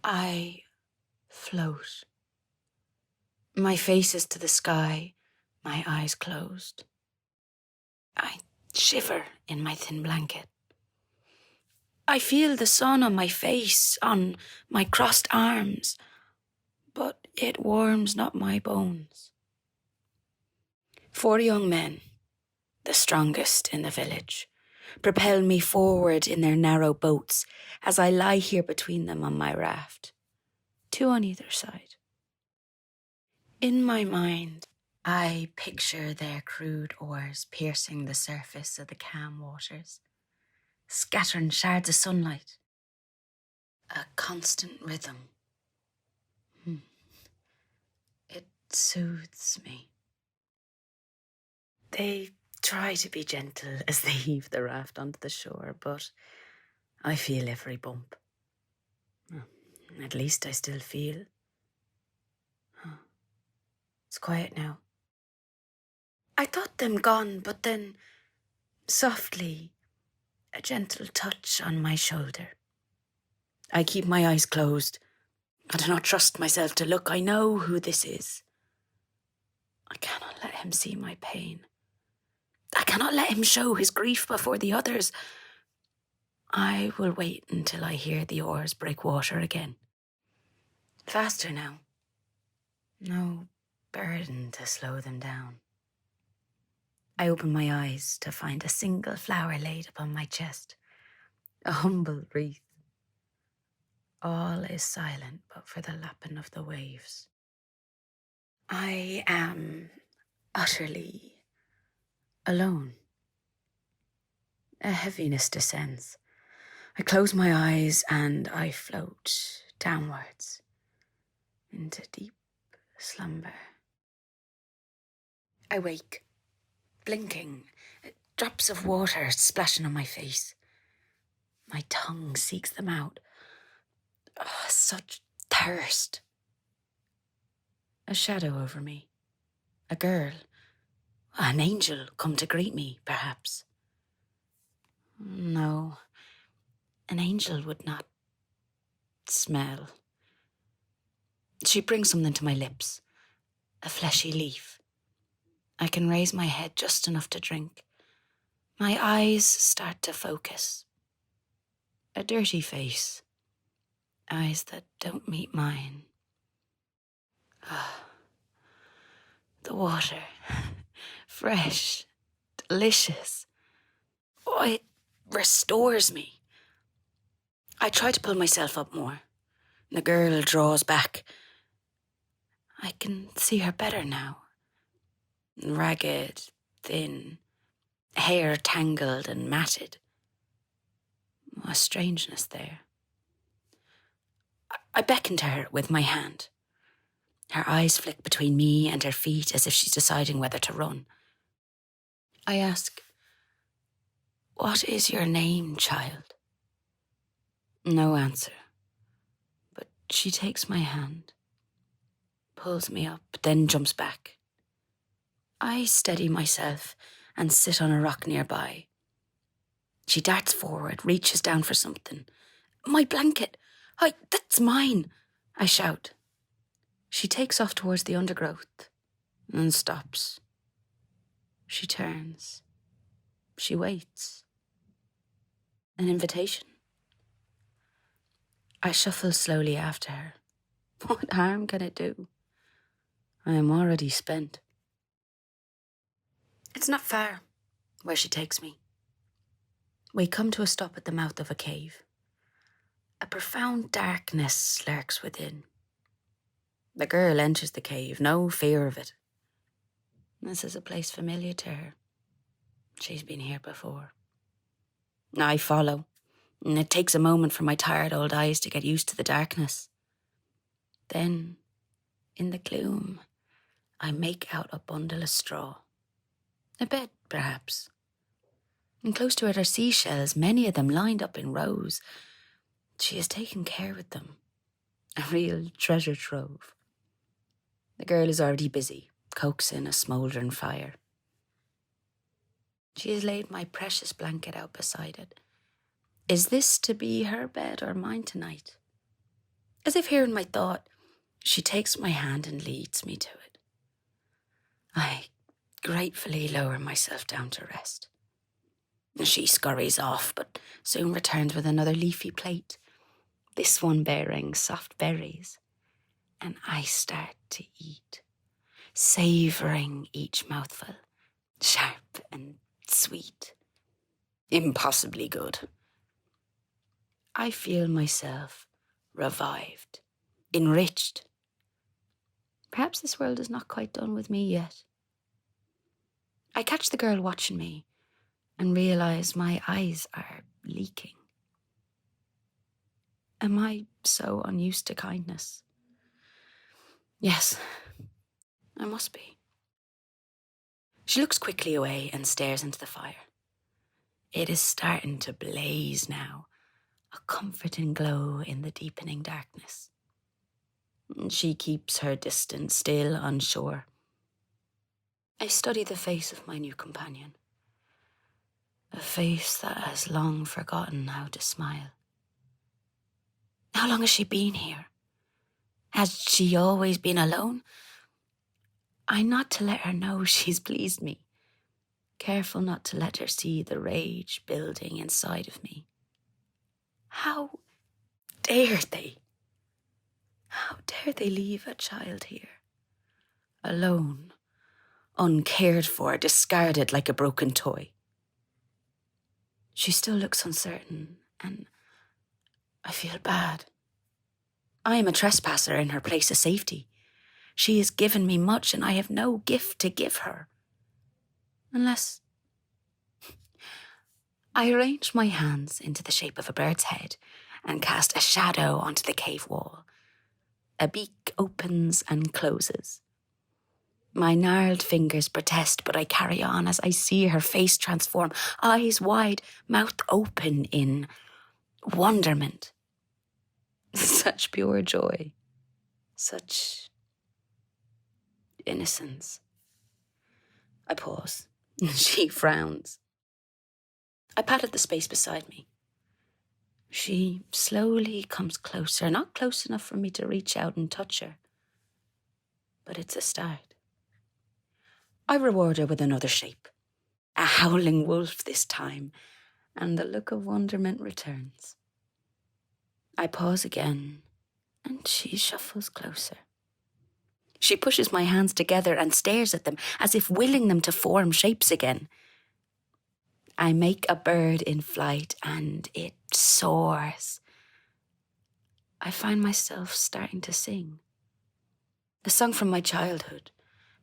I float. My face is to the sky, my eyes closed. I shiver in my thin blanket. I feel the sun on my face, on my crossed arms, but it warms not my bones. 4 young men, the strongest in the village, propel me forward in their narrow boats as I lie here between them on my raft, 2 on either side. In my mind, I picture their crude oars piercing the surface of the calm waters, scattering shards of sunlight, a constant rhythm. It soothes me. They try to be gentle as they heave the raft onto the shore, but I feel every bump. At least I still feel. It's quiet now. I thought them gone, but then, softly, a gentle touch on my shoulder. I keep my eyes closed. I do not trust myself to look. I know who this is. I cannot let him see my pain. I cannot let him show his grief before the others. I will wait until I hear the oars break water again. Faster now. No burden to slow them down. I open my eyes to find a single flower laid upon my chest, a humble wreath. All is silent but for the lapping of the waves. I am utterly alone. A heaviness descends. I close my eyes and I float downwards into deep slumber. I wake, blinking, drops of water splashing on my face. My tongue seeks them out. Oh, such thirst. A shadow over me. A girl. An angel come to greet me, perhaps. No, an angel would not smell. She brings something to my lips. A fleshy leaf. I can raise my head just enough to drink. My eyes start to focus. A dirty face. Eyes that don't meet mine. The water. Fresh. Delicious. Oh, it restores me. I try to pull myself up more. The girl draws back. I can see her better now. Ragged, thin, hair tangled and matted. A strangeness there. I beckon to her with my hand. Her eyes flick between me and her feet as if she's deciding whether to run. I ask, "What is your name, child?" No answer, but she takes my hand, pulls me up, then jumps back. I steady myself and sit on a rock nearby. She darts forward, reaches down for something. My blanket! That's mine! I shout. She takes off towards the undergrowth and stops. She turns. She waits. An invitation. I shuffle slowly after her. What harm can it do? I am already spent. It's not far where she takes me. We come to a stop at the mouth of a cave. A profound darkness lurks within. The girl enters the cave, no fear of it. This is a place familiar to her. She's been here before. I follow, and it takes a moment for my tired old eyes to get used to the darkness. Then, in the gloom, I make out a bundle of straw. A bed, perhaps. And close to it are seashells, many of them lined up in rows. She has taken care with them. A real treasure trove. The girl is already busy, coaxing a smouldering fire. She has laid my precious blanket out beside it. Is this to be her bed or mine tonight? As if hearing my thought, she takes my hand and leads me to it. I gratefully lower myself down to rest. She scurries off, but soon returns with another leafy plate, this one bearing soft berries, and I start to eat, savouring each mouthful, sharp and sweet, impossibly good. I feel myself revived, enriched. Perhaps this world is not quite done with me yet. I catch the girl watching me and realise my eyes are leaking. Am I so unused to kindness? Yes, I must be. She looks quickly away and stares into the fire. It is starting to blaze now, a comforting glow in the deepening darkness. She keeps her distance, still unsure. I study the face of my new companion, a face that has long forgotten how to smile. How long has she been here? Has she always been alone? I nod to let her know she's pleased me, careful not to let her see the rage building inside of me. How dare they? How dare they leave a child here? Alone, uncared for, discarded like a broken toy. She still looks uncertain, and I feel bad. I am a trespasser in her place of safety. She has given me much, and I have no gift to give her. Unless... I arrange my hands into the shape of a bird's head and cast a shadow onto the cave wall. A beak opens and closes. My gnarled fingers protest, but I carry on as I see her face transform, eyes wide, mouth open in wonderment. Such pure joy, such innocence. I pause. She frowns. I patted the space beside me. She slowly comes closer, not close enough for me to reach out and touch her. But it's a start. I reward her with another shape, a howling wolf this time, and the look of wonderment returns. I pause again, and she shuffles closer. She pushes my hands together and stares at them as if willing them to form shapes again. I make a bird in flight, and it soars. I find myself starting to sing. A song from my childhood,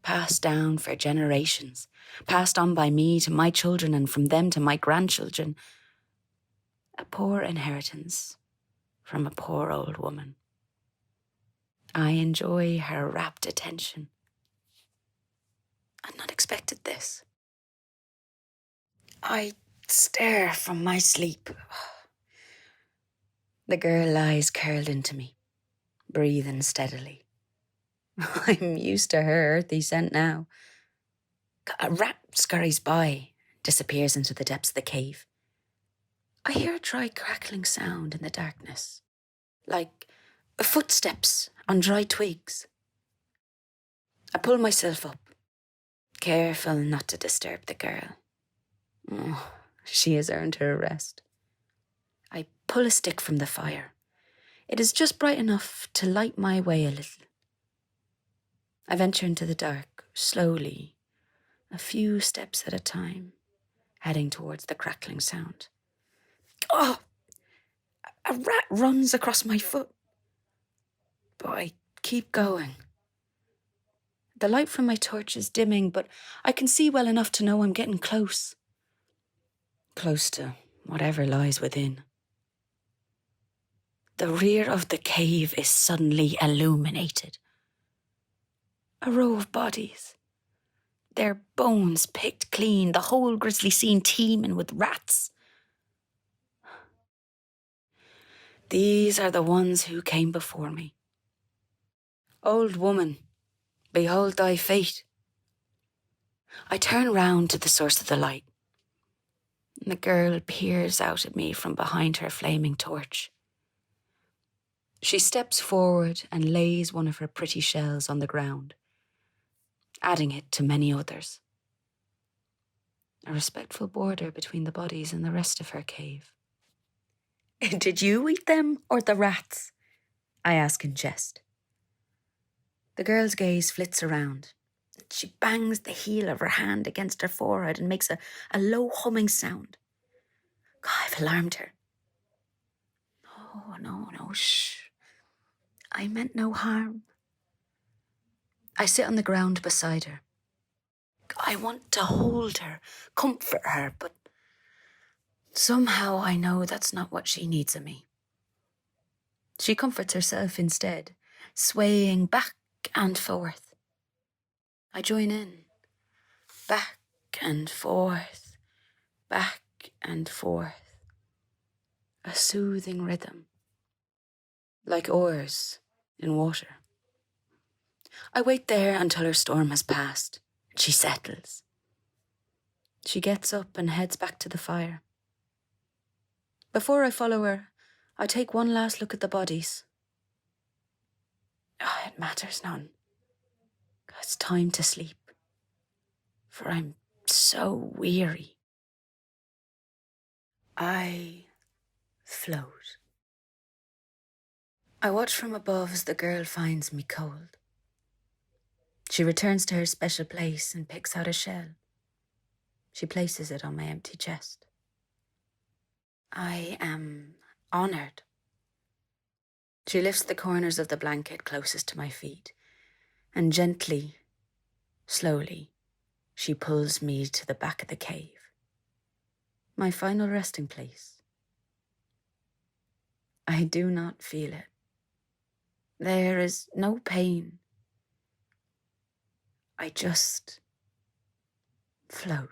passed down for generations, passed on by me to my children and from them to my grandchildren. A poor inheritance from a poor old woman. I enjoy her rapt attention. I'd not expected this. I stare from my sleep. The girl lies curled into me, breathing steadily. I'm used to her earthy scent now. A rat scurries by, disappears into the depths of the cave. I hear a dry crackling sound in the darkness, like footsteps on dry twigs. I pull myself up, careful not to disturb the girl. Oh, she has earned her rest. I pull a stick from the fire. It is just bright enough to light my way a little. I venture into the dark, slowly, a few steps at a time, heading towards the crackling sound. Oh! A rat runs across my foot. But I keep going. The light from my torch is dimming, but I can see well enough to know I'm getting close. Close to whatever lies within. The rear of the cave is suddenly illuminated. A row of bodies. Their bones picked clean, the whole grisly scene teeming with rats. These are the ones who came before me. Old woman, behold thy fate. I turn round to the source of the light. The girl peers out at me from behind her flaming torch. She steps forward and lays one of her pretty shells on the ground, adding it to many others. A respectful border between the bodies and the rest of her cave. Did you eat them or the rats? I ask in jest. The girl's gaze flits around. She bangs the heel of her hand against her forehead and makes a low humming sound. God, I've alarmed her. No, shh. I meant no harm. I sit on the ground beside her. I want to hold her, comfort her, but somehow I know that's not what she needs of me. She comforts herself instead, swaying back and forth. I join in. Back and forth, back and forth. A soothing rhythm, like oars in water. I wait there until her storm has passed. She settles. She gets up and heads back to the fire. Before I follow her, I take one last look at the bodies. It matters none. It's time to sleep, for I'm so weary. I float. I watch from above as the girl finds me cold. She returns to her special place and picks out a shell. She places it on my empty chest. I am honoured. She lifts the corners of the blanket closest to my feet, and gently, slowly, she pulls me to the back of the cave. My final resting place. I do not feel it. There is no pain. I just float.